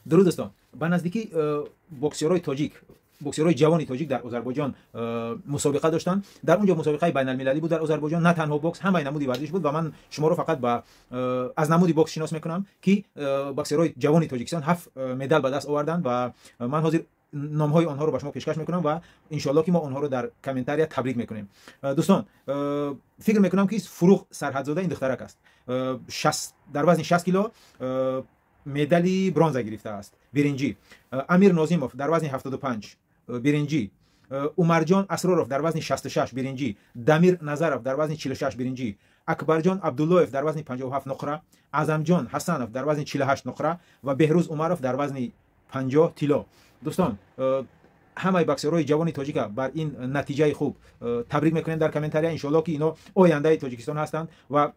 درود دوستان، به نزدیکی بوکسورای تاجیک، بوکسورای جوانی تاجیک در آذربایجان مسابقه داشتن. در اونجا مسابقه بین المللی بود در آذربایجان، نه تنها بوکس، همه نمودی ورزش بود و من شما رو فقط با از نمودی بوکس شناس میکنم که بوکسورای جوانی تاجیکستان 7 مدال به دست آوردن و من حاضر نام های آنها رو به شما پیشکش میکنم و ان شاء الله که ما آنها رو در کامنتاریا تبریک میکنیم. دوستان، فکر میکنم که فروغ سرحدزاده این دخترک است. 60 در وزن 60 کیلو مدالی برنز گرفته است. برنجی. امیر نازیموف در وزن 75 برنجی. عمرجان اسراروف در وزن 66 برنجی. دمیر نظرف در وزن 46 برنجی. اکبرجان عبداللهف در وزن 57 نقره. اعظمجان حسنوف در وزن 48 نقره و بهروز عمرف در وزن 50 کیلو. دوستان، همه بوکسورای جوانی تاجیک بر این نتیجه خوب تبریک میکنیم در کامنتاریا. ان شاء الله که اینا آینده تاجیکستان هستند و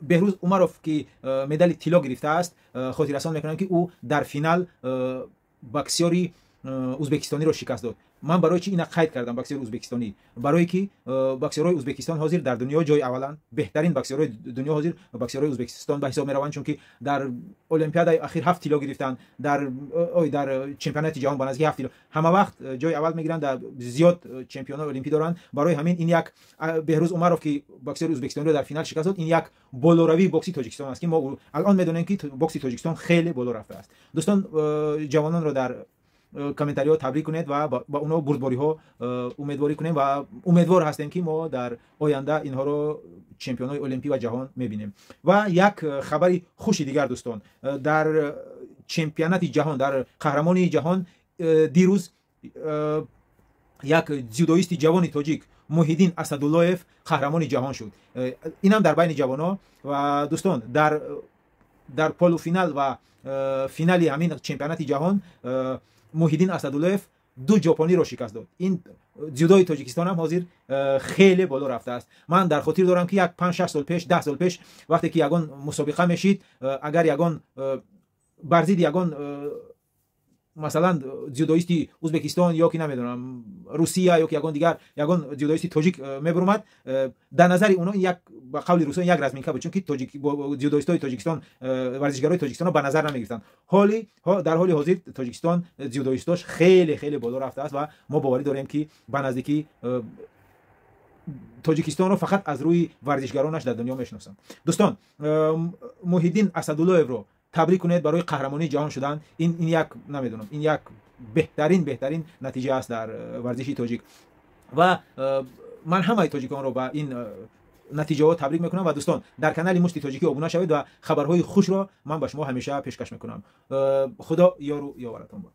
بهروز عمروف که مدال طلا گرفته است خاطر رسان میکنم که او در فینال بوکسوری ازبکستانی رو شکست داد. من برای چی اینا قید کردم بوکسور ازبکستانی؟ برای که بوکسورای ازبکستان حاضر در دنیا جای اولن، بهترین بوکسورای دنیا حاضر بوکسورای ازبکستان به حساب میروند، چون که در المپیاد اخیر 7 طلا گرفتن، در چمپیونات جهان با نزدیک 7 طلا همه وقت جای اول میگیرن، در زیاد چمپیونات المپی دارن. برای همین این یک بهروز عمروف که بوکسور ازبکستان رو در فینال شکست داد، این یک بالوروی بوکسی تاجیکستان است که ما الان میدونیم که بوکسی تاجیکستان خیلی بالا رفته است. دوستان، جوانان رو در کامنتاری ها تبریک کنید و با اونا بردباری ها امیدواری کنیم و امیدوار هستیم که ما در آینده اینها رو چمپیون های المپی و جهان میبینیم. و یک خبری خوشی دیگر دوستان، در چمپیونات جهان، در قهرمانی جهان دیروز یک جودویست جوانی تاجیک محیدین اسداللهف قهرمان جهان شد. اینم در بین جوانان. و دوستان، در پولو فینال و فینالی همین چمپیونات جهان محیدین اسداللهف 2 ژاپنی رو شکست داد. این جودوی تاجیکستان هم حاضر خیلی بالا رفته است. من در خاطر دارم که یک 5-6 سال پیش، 10 سال پیش وقتی که یگان مسابقه میشید، اگر یگان برزید یگان مثلا جودویستی ازبکستان یا که نمیدونم روسیه یا که یگان دیگر یگان جودویستی تاجیک میبرمد، در نظر اونا یک با قول روسا یک رزمینکا بود، چون که جودویستای تاجیکستان ورزشکارای تاجیکستان رو به نظر نمیگرفتن. در حال حاضر تاجیکستان جودویستاش خیلی خیلی بالا رفته است و ما باوری داریم که به نزدیکی تاجیکستان رو فقط از روی ورزشکارانش در دنیا میشناسن. دوستان، محیدین اسداللهف رو تبریک کنید برای قهرمانی جهان شدن. این یک نمیدونم، این یک بهترین نتیجه است در ورزش تاجیک و من همه تاجیکان رو با این نتیجه ها تبریک میکنم. و دوستان، در کانال مشتی تاجیکی ابونه شوید و خبرهای خوش رو من به شما همیشه پیشکش میکنم. خدا یار و یاورتان باد.